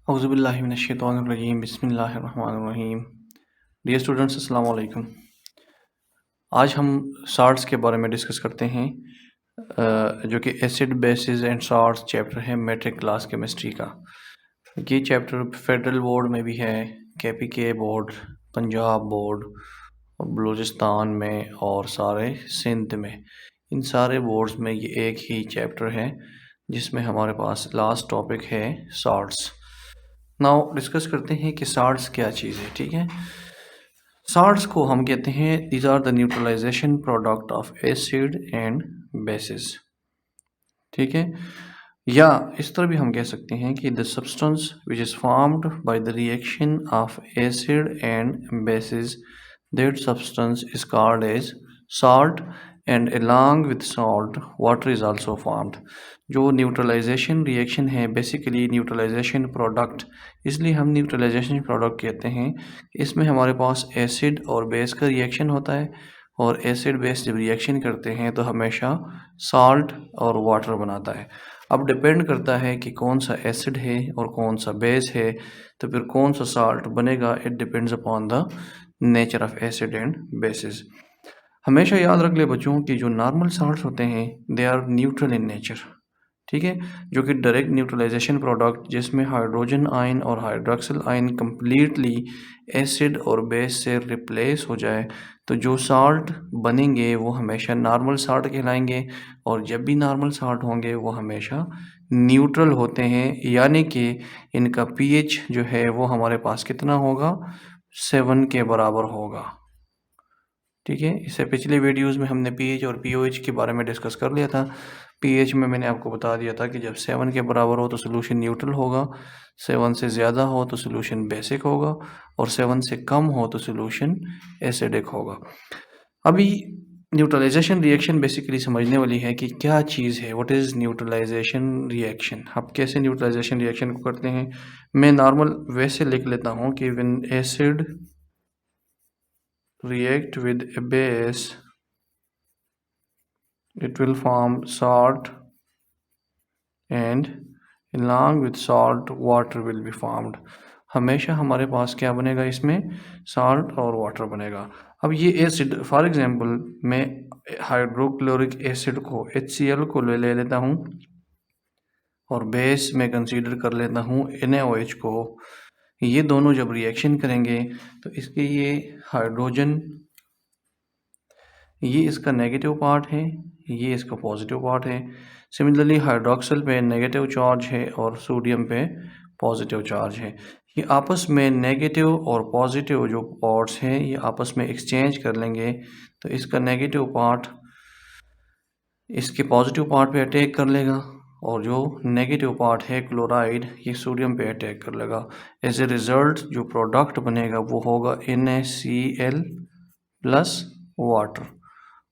औज़ुबिल्लाहि मिनश्शैतानिर्रजीम बिस्मिल्लाहिर्रहमानिर्रहीम। Dear students, अस्सलाम वालेकुम। आज हम साल्ट्स के बारे में डिस्कस करते हैं, जो कि acid basis and salts chapter है मैट्रिक क्लास केमिस्ट्री का। ये चैप्टर फेडरल बोर्ड में भी है, केपीके बोर्ड, पंजाब बोर्ड और बलूचिस्तान में और सारे सिंध में, इन सारे बोर्ड्स में ये एक ही चैप्टर है जिसमें हमारे पास लास्ट टॉपिक है साल्ट्स। नाउ डिस्कस करते हैं कि साल्ट्स क्या चीज़ है। ठीक है, साल्ट्स को हम कहते हैं these are the neutralisation product of acid and bases. ठीक है, या इस तरह भी हम कह सकते हैं कि the substance which is formed by the reaction of acid and bases, that substance is called as salt and along with salt water is also formed। जो न्यूट्रलाइजेशन रिएक्शन है बेसिकली न्यूट्रलाइजेशन प्रोडक्ट, इसलिए हम neutralisation product कहते हैं। इसमें हमारे पास acid और बेस का रिएक्शन होता है और एसिड बेस जब रिएक्शन करते हैं तो हमेशा साल्ट और वाटर बनाता है। अब डिपेंड करता है कि कौन सा एसिड है और कौन सा बेस है, तो फिर कौन सा साल्ट बनेगा, it depends upon the nature of acid and basis. हमेशा याद रख ले बच्चों कि जो नॉर्मल साल्ट्स होते हैं they are neutral in nature. ठीक है, जो कि डायरेक्ट न्यूट्रलाइजेशन प्रोडक्ट जिसमें हाइड्रोजन आयन और हाइड्रोक्सिल आयन कम्प्लीटली एसिड और बेस से रिप्लेस हो जाए, तो जो साल्ट बनेंगे वो हमेशा नॉर्मल साल्ट कहलाएंगे। और जब भी नॉर्मल साल्ट होंगे वो हमेशा न्यूट्रल होते हैं, यानी कि इनका पीएच जो है वो हमारे पास कितना होगा, 7 के बराबर होगा। ठीक है, इससे पिछले वीडियोस में हमने पीएच और पीओएच के बारे में डिस्कस कर लिया था। पीएच में मैंने आपको बता दिया था कि जब 7 के बराबर हो तो सोल्यूशन न्यूट्रल होगा, 7 से ज़्यादा हो तो सोल्यूशन बेसिक होगा और 7 से कम हो तो सोल्यूशन एसिडिक होगा। अभी न्यूट्रलाइजेशन रिएक्शन बेसिकली समझने वाली है कि क्या चीज़ है, व्हाट इज़ न्यूट्रलाइजेशन रिएक्शन। आप कैसे न्यूट्रलाइजेशन रिएक्शन को करते हैं, मैं नॉर्मल वैसे लिख लेता हूँ कि when acid react with a base it will form salt and along with salt water will be formed। हमेशा हमारे पास क्या बनेगा, इसमें साल्ट और वाटर बनेगा। अब ये एसिड फॉर एग्जांपल मैं हाइड्रोक्लोरिक एसिड को HCl को ले लेता हूँ और बेस में कंसीडर कर लेता हूँ NaOH को। ये दोनों जब रिएक्शन करेंगे तो इसके ये हाइड्रोजन, ये इसका नेगेटिव पार्ट है, ये इसका पॉजिटिव पार्ट है। सिमिलरली हाइड्रोक्सिल पे नेगेटिव चार्ज है और सोडियम पे पॉजिटिव चार्ज है। ये आपस में नेगेटिव और पॉजिटिव जो पार्ट्स हैं ये आपस में एक्सचेंज कर लेंगे, तो इसका नेगेटिव पार्ट इसके पॉजिटिव पार्ट पे अटैक कर लेगा और जो नेगेटिव पार्ट है क्लोराइड ये सोडियम पे अटैक कर लेगा। एज ए रिज़ल्ट जो प्रोडक्ट बनेगा वो होगा NaCl प्लस वाटर।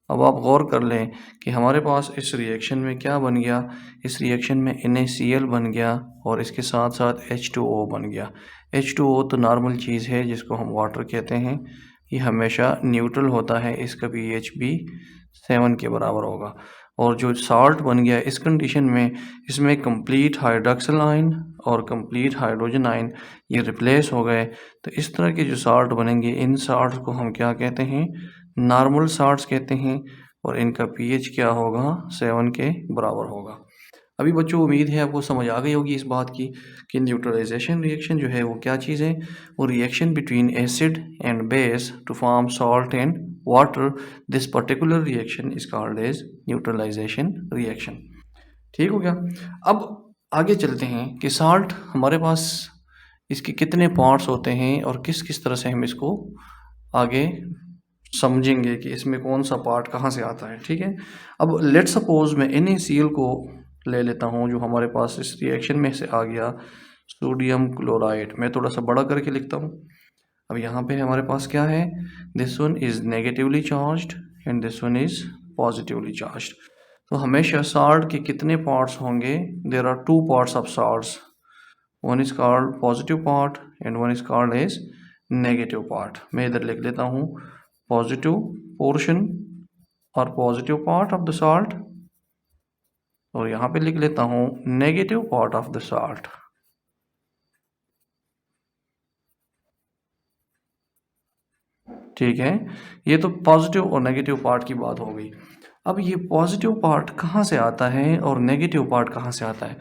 अब आप गौर कर लें कि हमारे पास इस रिएक्शन में क्या बन गया, इस रिएक्शन में NaCl बन गया और इसके साथ साथ H2O बन गया। H2O तो नॉर्मल चीज़ है जिसको हम वाटर कहते हैं, ये हमेशा न्यूट्रल होता है, इसका pH भी 7 के बराबर होगा। और जो साल्ट बन गया इस कंडीशन में, इसमें कंप्लीट हाइड्रोक्सिल आयन और कंप्लीट हाइड्रोजन आयन ये रिप्लेस हो गए, तो इस तरह के जो साल्ट बनेंगे इन साल्ट को हम क्या कहते हैं, नॉर्मल साल्ट्स कहते हैं। और इनका पीएच क्या होगा, 7 के बराबर होगा। अभी बच्चों उम्मीद है आपको समझ आ गई होगी इस बात की कि न्यूट्रलाइजेशन रिएक्शन जो है वो क्या चीज़ है। वो reaction between acid and base to form salt and water, this particular reaction is called as neutralisation reaction. ठीक हो गया। अब आगे चलते हैं कि साल्ट हमारे पास इसके कितने पार्ट्स होते हैं और किस किस तरह से हम इसको आगे समझेंगे कि इसमें कौन सा पार्ट कहाँ से आता है। ठीक है, अब लेट सपोज मैं NaCl को ले लेता हूँ जो हमारे पास इस रिएक्शन में से आ गया सोडियम क्लोराइड। मैं थोड़ा सा बड़ा करके लिखता हूँ। अब यहाँ पे हमारे पास क्या है, this one is negatively charged and this one is positively charged. तो हमेशा साल्ट के कितने पार्ट्स होंगे, there are 2 parts of salts, one is called positive part and one is called as negative part. मैं इधर लिख लेता हूँ पॉजिटिव पोर्शन और positive part of the salt, और यहाँ पे लिख लेता हूँ negative part of the salt. ठीक है, ये तो पॉजिटिव और नेगेटिव पार्ट की बात हो गई। अब ये पॉजिटिव पार्ट कहाँ से आता है और नेगेटिव पार्ट कहाँ से आता है?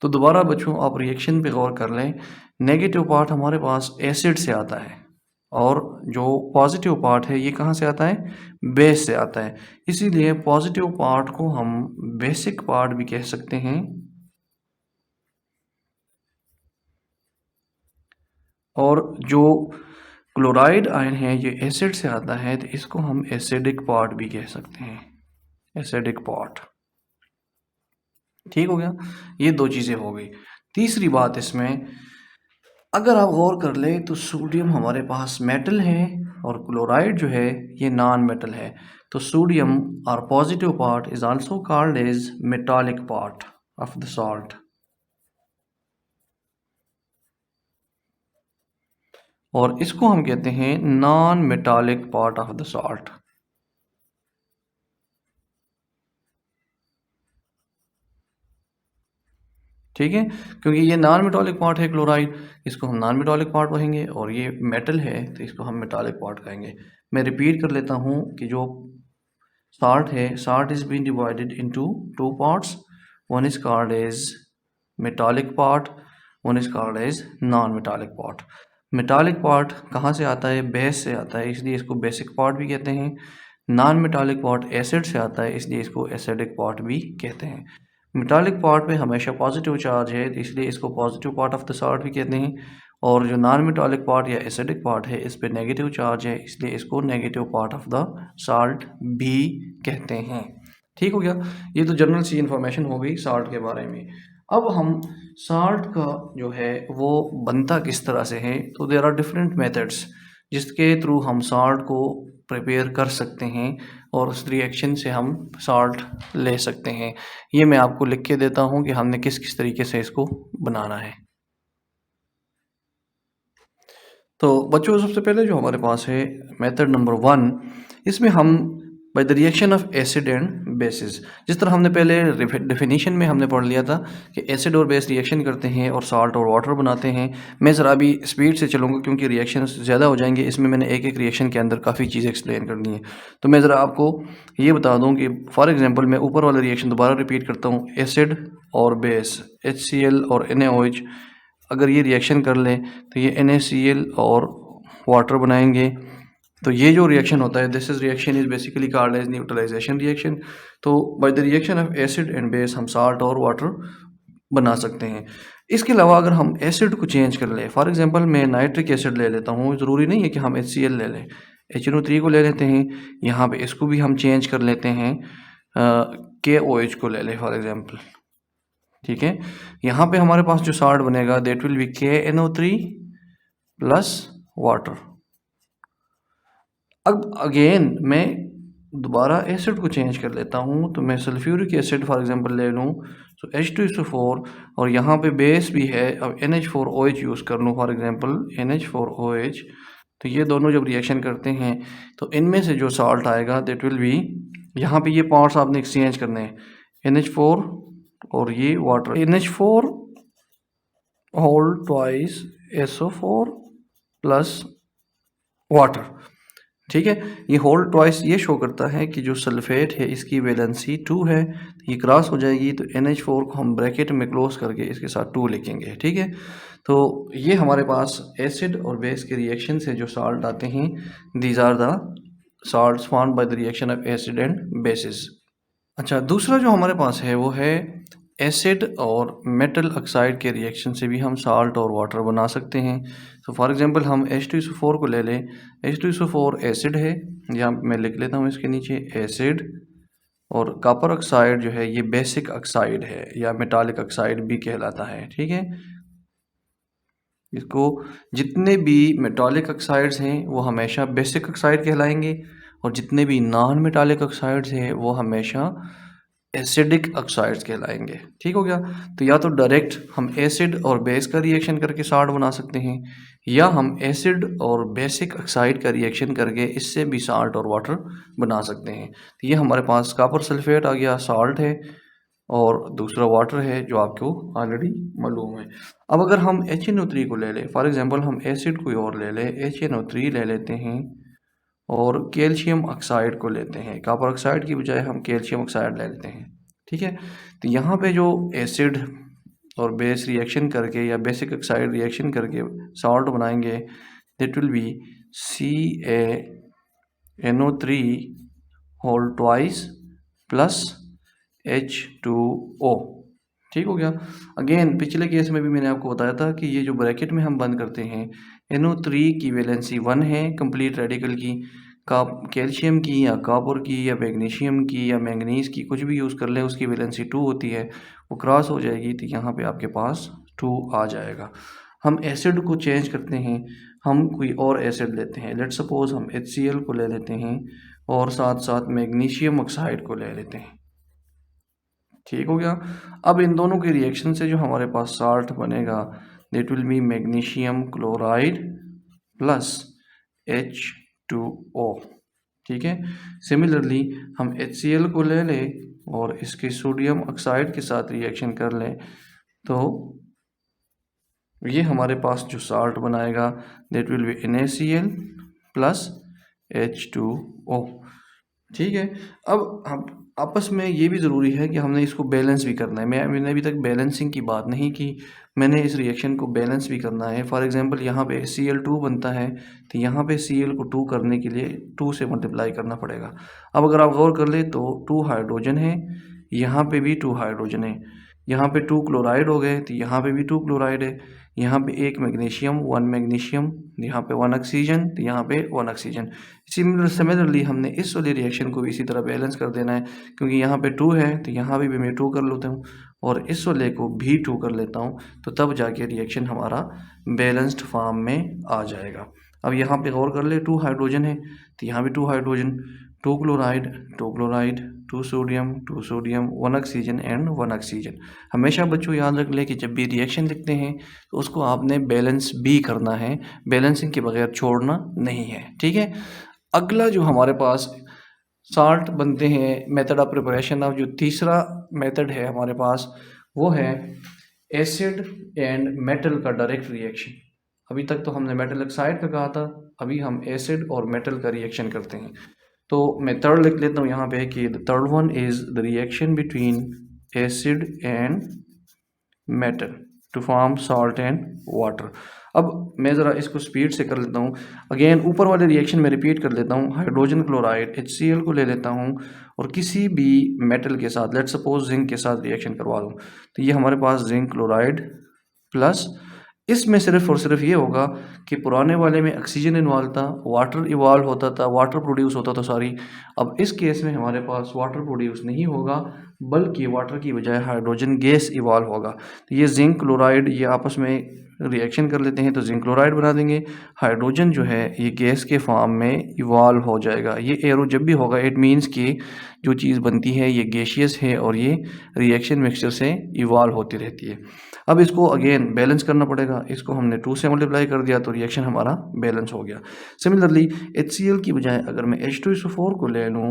तो दोबारा बच्चों आप रिएक्शन पे गौर कर लें। नेगेटिव पार्ट हमारे पास एसिड से आता है और जो पॉजिटिव पार्ट है ये कहाँ से आता है? बेस से आता है। इसीलिए पॉजिटिव पार्ट को हम बेसिक पार्ट भी कह सकते हैं और जो क्लोराइड आयन है ये एसिड से आता है तो इसको हम एसिडिक पार्ट भी कह सकते हैं, एसिडिक पार्ट। ठीक हो गया, ये दो चीज़ें हो गई। तीसरी बात इसमें अगर आप गौर कर ले तो सोडियम हमारे पास मेटल है और क्लोराइड जो है ये नॉन मेटल है। तो सोडियम और positive part is also called as metallic part of the salt. और इसको हम कहते हैं non metallic part of the salt. ठीक है, क्योंकि ये नॉन मेटालिक पार्ट है क्लोराइड, इसको हम नॉन मेटालिक पार्ट कहेंगे और ये मेटल है तो इसको हम मेटालिक पार्ट कहेंगे। मैं रिपीट कर लेता हूँ कि जो salt है, salt is being divided into two parts. One is called as metallic part, one is called as non-metallic part. Metallic part कहाँ से आता है? बेस से आता है, इसलिए इसको बेसिक पार्ट भी कहते हैं। नॉन मेटालिक पार्ट एसिड से आता है, इसलिए इसको एसिडिक पार्ट भी कहते हैं। मेटालिक पार्ट में हमेशा पॉजिटिव चार्ज है, इसलिए इसको positive part of the salt भी कहते हैं। और जो नॉन मेटालिक पार्ट या एसिडिक पार्ट है इस पे नेगेटिव चार्ज है, इसलिए इसको negative part of the salt भी कहते हैं। ठीक हो गया, ये तो जनरल सी इन्फॉर्मेशन हो गई साल्ट के बारे में। अब हम साल्ट का जो है वो बनता किस तरह से है, तो देयर आर डिफरेंट मेथड्स जिसके थ्रू हम साल्ट को प्रिपेयर कर सकते हैं और उस रिएक्शन से हम साल्ट ले सकते हैं। ये मैं आपको लिख के देता हूँ कि हमने किस किस तरीके से इसको बनाना है। तो बच्चों सबसे पहले जो हमारे पास है मेथड नंबर 1, इसमें हम bye the reaction of acid and basis, जिस तरह हमने पहले डेफिनेशन में हमने पढ़ लिया था कि एसिड और बेस रिएक्शन करते हैं और साल्ट और वाटर बनाते हैं। मैं ज़रा अभी स्पीड से चलूँगा क्योंकि रिएक्शन ज़्यादा हो जाएंगे, इसमें मैंने एक एक रिएक्शन के अंदर काफ़ी चीज़ें एक्सप्लेन करनी है। तो मैं ज़रा आपको ये बता दूँ कि फॉर एग्जाम्पल मैं ऊपर वाला रिएक्शन दोबारा रिपीट करता हूँ। एसिड और बेस HCl और NaOH अगर ये रिएक्शन कर लें तो ये NaCl और वाटर बनाएंगे। तो ये जो रिएक्शन होता है this is reaction is basically called as neutralisation reaction. तो by the reaction of acid and base हम साल्ट और वाटर बना सकते हैं। इसके अलावा अगर हम एसिड को चेंज कर लें, फॉर एग्जांपल मैं नाइट्रिक एसिड ले लेता हूँ, ज़रूरी नहीं है कि हम HCl ले लें, HNO3 को ले लेते हैं। यहाँ पे इसको भी हम चेंज कर लेते हैं, KOH को ले लें फॉर एग्जांपल। ठीक है, यहाँ पे हमारे पास जो साल्ट बनेगा that will B KNO3 plus water. अब अगेन मैं दोबारा एसिड को चेंज कर लेता हूँ, तो मैं सल्फ्यूरिक एसिड फॉर एग्जांपल ले लूँ तो H2SO4 और यहाँ पे बेस भी है, अब NH4OH यूज़ कर लूँ फॉर एग्जांपल NH4OH। तो ये दोनों जब रिएक्शन करते हैं तो इनमें से जो साल्ट आएगा दैट विल बी, यहाँ पे ये पार्ट्स आपने एक्सचेंज करने हैं, NH4 और ये water, NH4 whole twice SO4 plus water. ठीक है, ये होल ट्वाइस ये शो करता है कि जो सल्फेट है इसकी वैलेंसी 2 है, ये क्रॉस हो जाएगी तो NH4 को हम ब्रैकेट में क्लोज करके इसके साथ 2 लिखेंगे। ठीक है, तो ये हमारे पास एसिड और बेस के रिएक्शन से जो साल्ट आते हैं these are the salts formed by the reaction of acid and bases. अच्छा, दूसरा जो हमारे पास है वो है एसिड और मेटल ऑक्साइड के रिएक्शन से भी हम साल्ट और वाटर बना सकते हैं। तो फॉर एग्जांपल हम H2SO4 को ले लें, H2SO4 एसिड है, यहाँ मैं लिख लेता हूँ इसके नीचे एसिड, और कॉपर ऑक्साइड जो है ये बेसिक ऑक्साइड है या मेटालिक ऑक्साइड भी कहलाता है। ठीक है, इसको जितने भी मेटालिक ऑक्साइड्स हैं वो हमेशा बेसिक ऑक्साइड कहलाएंगे और जितने भी नॉन मेटालिक ऑक्साइड्स हैं वो हमेशा एसिडिक ऑक्साइड्स कहलाएंगे। ठीक हो गया, तो या तो डायरेक्ट हम एसिड और बेस का रिएक्शन करके साल्ट बना सकते हैं या हम एसिड और बेसिक ऑक्साइड का रिएक्शन करके इससे भी साल्ट और वाटर बना सकते हैं। तो ये हमारे पास कॉपर सल्फेट आ गया, साल्ट है, और दूसरा वाटर है जो आपको ऑलरेडी मालूम है। अब अगर हम HNO3 को ले लें, फॉर एग्जांपल हम एसिड कोई और ले लें, HNO3 ले लेते हैं और कैल्शियम ऑक्साइड को लेते हैं। कॉपर ऑक्साइड की बजाय हम कैल्शियम ऑक्साइड ले लेते हैं, ठीक है। तो यहाँ पे जो एसिड और बेस रिएक्शन करके या बेसिक ऑक्साइड रिएक्शन करके सॉल्ट बनाएंगे, that will be CaNO3 whole twice plus H2O। ठीक हो गया। अगेन पिछले केस में भी मैंने आपको बताया था कि ये जो ब्रैकेट में हम बंद करते हैं, NO3 की वैलेंसी 1 है कंप्लीट रेडिकल की, कैल्शियम की या कॉपर की या मैग्नीशियम की या मैंगनीज की, कुछ भी यूज़ कर लें, उसकी वैलेंसी 2 होती है, वो क्रॉस हो जाएगी तो यहाँ पे आपके पास 2 आ जाएगा। हम एसिड को चेंज करते हैं, हम कोई और एसिड लेते हैं, लेट सपोज हम HCl को ले लेते हैं और साथ साथ मैग्नीशियम ऑक्साइड को ले लेते हैं। ठीक हो गया। अब इन दोनों के रिएक्शन से जो हमारे पास साल्ट बनेगा, that will B magnesium chloride plus H2O। ठीक है। सिमिलरली हम HCl को ले लें और इसके सोडियम ऑक्साइड के साथ रिएक्शन कर लें, तो ये हमारे पास जो साल्ट बनाएगा, that will B NaCl plus H2O। ठीक है। अब हम आपस में ये भी ज़रूरी है कि हमने इसको बैलेंस भी करना है। मैंने अभी तक बैलेंसिंग की बात नहीं की, मैंने इस रिएक्शन को बैलेंस भी करना है। फॉर एग्जांपल यहाँ पे Cl2 बनता है, तो यहाँ पे Cl को 2 करने के लिए 2 से मल्टीप्लाई करना पड़ेगा। अब अगर आप गौर कर ले तो 2 हाइड्रोजन है, यहाँ पे भी 2 हाइड्रोजन है, यहाँ पे 2 क्लोराइड हो गए, तो यहाँ पे भी 2 क्लोराइड है, यहाँ पे 1 मैग्नीशियम 1 मैग्नीशियम, यहाँ पे 1 ऑक्सीजन, तो यहाँ पे 1 ऑक्सीजन। सिमिलरली हमने इस वाले रिएक्शन को भी इसी तरह बैलेंस कर देना है, क्योंकि यहाँ पे 2 है तो यहाँ भी मैं 2 कर लेता हूँ और इस वाले को भी 2 कर लेता हूँ, तो तब जाके रिएक्शन हमारा बैलेंस्ड फॉर्म में आ जाएगा। अब यहाँ पे गौर कर ले, 2 हाइड्रोजन है तो यहाँ भी 2 hydrogen, 2 chloride 2 chloride, 2 sodium 2 sodium, 1 oxygen and 1 oxygen. हमेशा बच्चों याद रख ले कि जब भी रिएक्शन लिखते हैं तो उसको आपने बैलेंस भी करना है, बैलेंसिंग के बगैर छोड़ना नहीं है, ठीक है। अगला जो हमारे पास साल्ट बनते हैं, मेथड ऑफ प्रिपरेशन ऑफ, जो तीसरा मेथड है हमारे पास, वो है एसिड एंड मेटल का डायरेक्ट रिएक्शन। अभी तक तो हमने मेटल ऑक्साइड का कहा था, अभी हम एसिड और मेटल का रिएक्शन करते हैं। तो मैं थर्ड लिख लेता हूँ यहाँ पे कि the third one is the reaction between acid and metal to form salt and water. अब मैं ज़रा इसको स्पीड से कर लेता हूँ। अगेन ऊपर वाले रिएक्शन में रिपीट कर लेता हूँ। हाइड्रोजन क्लोराइड HCl को ले लेता हूँ और किसी भी मेटल के साथ, लेट सपोज जिंक के साथ रिएक्शन करवा दूँ, तो ये हमारे पास जिंक क्लोराइड प्लस, इसमें सिर्फ और सिर्फ ये होगा कि पुराने वाले में ऑक्सीजन इन्वॉल्व था, वाटर इवॉल्व होता था, वाटर प्रोड्यूस होता था सॉरी। अब इस केस में हमारे पास वाटर प्रोड्यूस नहीं होगा, बल्कि वाटर की बजाय हाइड्रोजन गैस इवॉल्व होगा। तो ये जिंक क्लोराइड ये आपस में रिएक्शन कर लेते हैं तो जिंक क्लोराइड बना देंगे, हाइड्रोजन जो है ये गैस के फॉर्म में इवॉल्व हो जाएगा। ये एरो जब भी होगा इट मीन्स कि जो चीज़ बनती है ये गैसियस है और ये रिएक्शन मिक्सचर से इवॉल्व होती रहती है। अब इसको अगेन बैलेंस करना पड़ेगा, इसको हमने 2 से मल्टीप्लाई कर दिया तो रिएक्शन हमारा बैलेंस हो गया। सिमिलरली HCl की बजाय अगर मैं H2SO4 को ले लूँ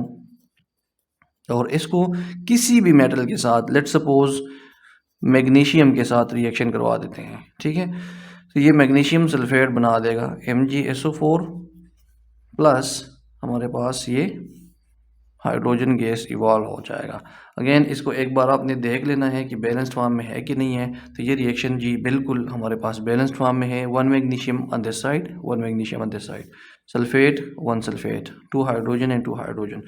और इसको किसी भी मेटल के साथ, लेट सपोज मैग्नीशियम के साथ रिएक्शन करवा देते हैं, ठीक है, तो ये मैग्नीशियम सल्फेट बना देगा MgSO4 प्लस हमारे पास ये हाइड्रोजन गैस इवॉल्व हो जाएगा। अगेन इसको एक बार आपने देख लेना है कि बैलेंस्ड फॉर्म में है कि नहीं है, तो ये रिएक्शन जी बिल्कुल हमारे पास बैलेंस्ड फॉर्म में है। 1 magnesium on this side, 1 magnesium on this side, sulphate 1 sulphate, 2 hydrogen and 2 hydrogen.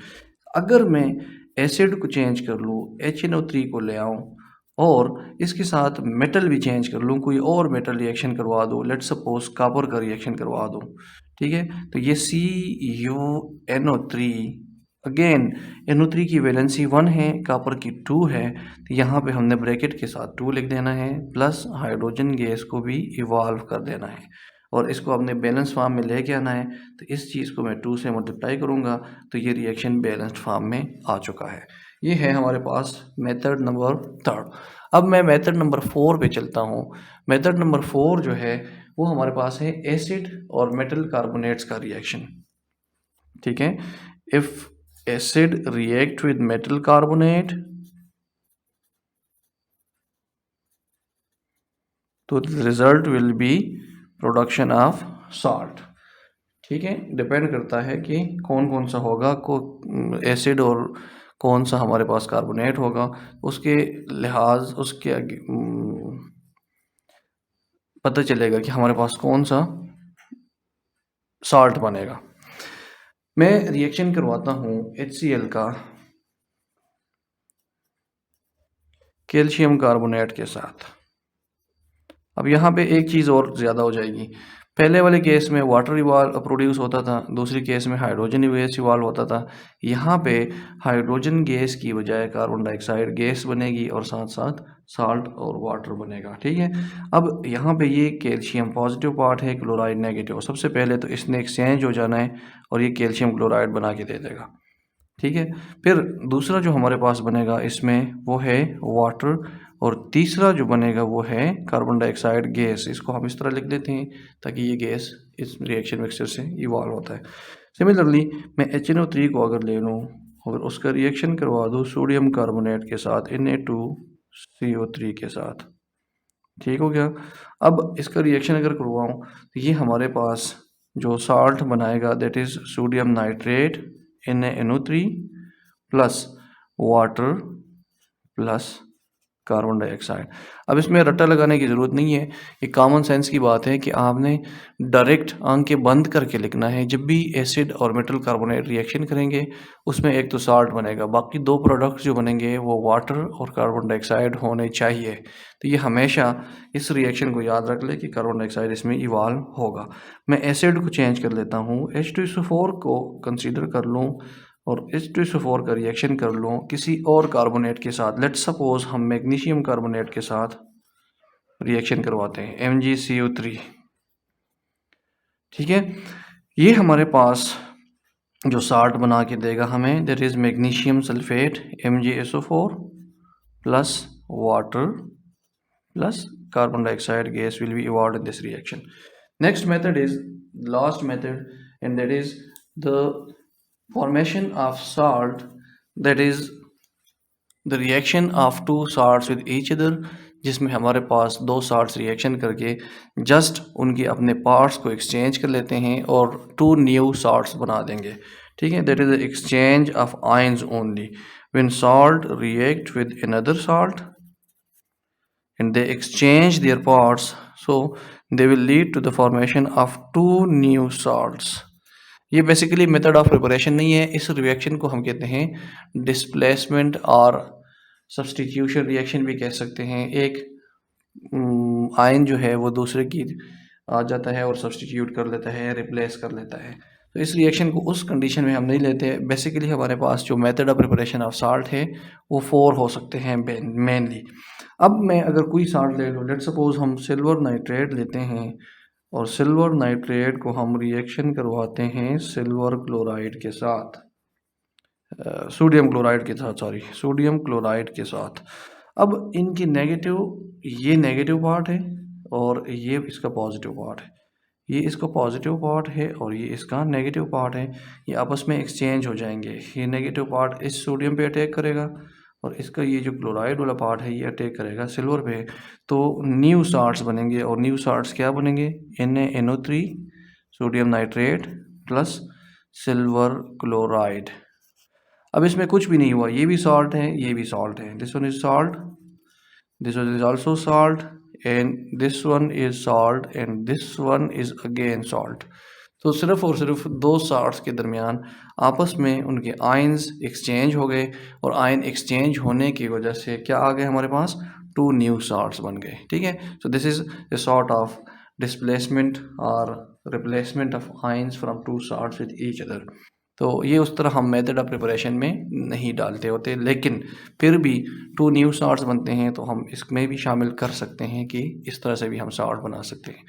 अगर मैं एसिड को चेंज कर लूँ, HNO3 को ले आऊँ और इसके साथ मेटल भी चेंज कर लूँ, कोई और मेटल रिएक्शन करवा दूँ, लेट सपोज कॉपर का रिएक्शन करवा दूँ, ठीक है, तो ये CuNO3, अगेन NO3 की वैलेंसी 1 है, कॉपर की 2 है, तो यहाँ पे हमने ब्रैकेट के साथ 2 लिख देना है प्लस हाइड्रोजन गैस को भी इवॉल्व कर देना है और इसको अपने बैलेंस फॉर्म में लेके आना है। तो इस चीज़ को मैं 2 से मल्टीप्लाई करूँगा तो ये रिएक्शन बैलेंस्ड फॉर्म में आ चुका है। ये है हमारे पास मेथड नंबर 3। अब मैं मेथड नंबर 4 पे चलता हूँ। मेथड नंबर 4 जो है वो हमारे पास है एसिड और मेटल कार्बोनेट्स का रिएक्शन, ठीक है। If acid react with metal carbonate, तो the result will be production of salt, ठीक है, डिपेंड करता है कि कौन कौन सा होगा, को एसिड और कौन सा हमारे पास कार्बोनेट होगा, उसके लिहाज उसके पता चलेगा कि हमारे पास कौन सा साल्ट बनेगा। मैं रिएक्शन करवाता हूँ HCl का कैल्शियम कार्बोनेट के साथ। अब यहाँ पे एक चीज़ और ज़्यादा हो जाएगी। पहले वाले केस में वाटर इवाल्व प्रोड्यूस होता था, दूसरी केस में हाइड्रोजन गैस इवाल्व होता था। यहाँ पे हाइड्रोजन गैस की बजाय कार्बन डाइऑक्साइड गैस बनेगी और साथ साथ साल्ट और वाटर बनेगा। ठीक है, अब यहाँ पे ये कैल्शियम पॉजिटिव पार्ट है, क्लोराइड नेगेटिव। सबसे पहले तो इसने एक्सचेंज हो जाना है और ये कैल्शियम क्लोराइड बना के दे देगा। ठीक है, फिर दूसरा जो हमारे पास बनेगा इसमें वो है वाटर, और तीसरा जो बनेगा वो है कार्बन डाइऑक्साइड गैस। इसको हम इस तरह लिख देते हैं ताकि ये गैस इस रिएक्शन मिक्सचर से इवॉल्व होता है। सिमिलरली मैं HNO3 को अगर ले लूँ और उसका रिएक्शन करवा दूँ सोडियम कार्बोनेट के साथ Na2CO3 के साथ, ठीक हो गया। अब इसका रिएक्शन अगर करवाऊँ तो ये हमारे पास जो साल्ट बनाएगा that is sodium nitrate NaNO3 plus water plus carbon dioxide. अब इसमें रट्टा लगाने की ज़रूरत नहीं है, ये कॉमन सेंस की बात है कि आपने डायरेक्ट आंखें बंद करके लिखना है। जब भी एसिड और मेटल कार्बोनेट रिएक्शन करेंगे उसमें एक तो साल्ट बनेगा, बाकी दो प्रोडक्ट्स जो बनेंगे वो वाटर और कार्बन डाइऑक्साइड होने चाहिए। तो ये हमेशा इस रिएक्शन को याद रख ले कि कार्बन डाइऑक्साइड इसमें इवाल्व होगा। मैं एसिड को चेंज कर लेता हूँ, H2SO4 को कंसीडर कर लूँ और H2SO4 का रिएक्शन कर लूँ किसी और कार्बोनेट के साथ। लेट्स सपोज हम मैग्नीशियम कार्बोनेट के साथ रिएक्शन करवाते हैं MgCO3। ठीक है, ये हमारे पास जो साल्ट बना के देगा हमें that is magnesium sulphate MgSO4 plus water plus carbon dioxide gas will be evolved in this reaction. Next method is last method, and that is the formation of salt, that is the reaction of two salts with each other, जिसमें हमारे पास दो salts reaction करके just उनके अपने parts को exchange कर लेते हैं और टू न्यू साल्ट्स बना देंगे। ठीक है, that is the exchange of ions only when salt react with another salt and they exchange their parts, so they will lead to the formation of two new salts. ये basically method of preparation नहीं है, इस reaction को हम कहते हैं displacement और substitution reaction भी कह सकते हैं। एक आयन जो है वो दूसरे की आ जाता है और सब्सटीट्यूट कर लेता है, रिप्लेस कर लेता है। तो इस रिएक्शन को उस कंडीशन में हम नहीं लेते। बेसिकली हमारे पास जो method of preparation of salt है वो 4 हो सकते हैं मेनली। अब मैं अगर कोई साल्ट ले लूँ, लेट सपोज हम सिल्वर नाइट्रेट लेते हैं और सिल्वर नाइट्रेट को हम रिएक्शन करवाते हैं सिल्वर क्लोराइड के साथ, सोडियम क्लोराइड के साथ, सोडियम क्लोराइड के साथ। अब इनकी नेगेटिव, ये नेगेटिव पार्ट है और ये इसका पॉजिटिव पार्ट है, ये इसका पॉजिटिव पार्ट है और ये इसका नेगेटिव पार्ट है। ये आपस में एक्सचेंज हो जाएंगे। ये नेगेटिव पार्ट इस सोडियम पे अटैक करेगा और इसका ये जो क्लोराइड वाला पार्ट है ये अटैक करेगा सिल्वर पे। तो न्यू साल्ट्स बनेंगे और न्यू साल्ट्स क्या बनेंगे, NaNO3 sodium nitrate plus silver chloride. अब इसमें कुछ भी नहीं हुआ, ये भी सॉल्ट है, ये भी सॉल्ट है। This one is salt, this one is also salt, and this one is salt, and this one is again salt. तो सिर्फ और सिर्फ दो साल्ट्स के दरमियान आपस में उनके आयंस एक्सचेंज हो गए और आयन एक्सचेंज होने की वजह से क्या आ गए हमारे पास, टू न्यू साल्ट्स बन गए। ठीक है, so this is a sort of displacement और replacement of ions from two salts with each other. तो ये उस तरह हम मेथड ऑफ प्रिपरेशन में नहीं डालते होते, लेकिन फिर भी टू न्यू साल्ट्स बनते हैं तो हम इसमें भी शामिल कर सकते हैं कि इस तरह से भी हम साल्ट बना सकते हैं।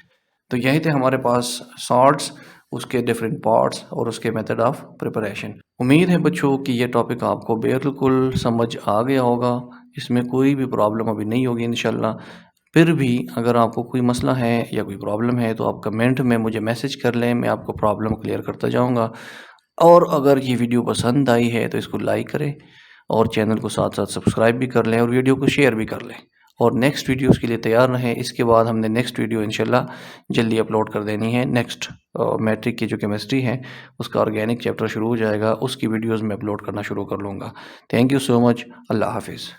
तो यही थे हमारे पास साल्ट्स, उसके डिफरेंट पार्ट्स और उसके मेथड ऑफ प्रिपरेशन। उम्मीद है बच्चों कि ये टॉपिक आपको बिल्कुल समझ आ गया होगा, इसमें कोई भी प्रॉब्लम अभी नहीं होगी इंशाल्लाह। फिर भी अगर आपको कोई मसला है या कोई प्रॉब्लम है तो आप कमेंट में मुझे मैसेज कर लें, मैं आपको प्रॉब्लम क्लियर करता जाऊँगा। और अगर ये वीडियो पसंद आई है तो इसको लाइक करें और चैनल को साथ साथ सब्सक्राइब भी कर लें और वीडियो को शेयर भी कर लें और नेक्स्ट वीडियोस के लिए तैयार रहें। इसके बाद हमने नेक्स्ट वीडियो इंशाल्लाह जल्दी अपलोड कर देनी है नेक्स्ट मैट्रिक की जो केमिस्ट्री है उसका ऑर्गेनिक चैप्टर शुरू हो जाएगा, उसकी वीडियोज़ मैं अपलोड करना शुरू कर लूँगा। Thank you so much. अल्लाह हाफ़िज़।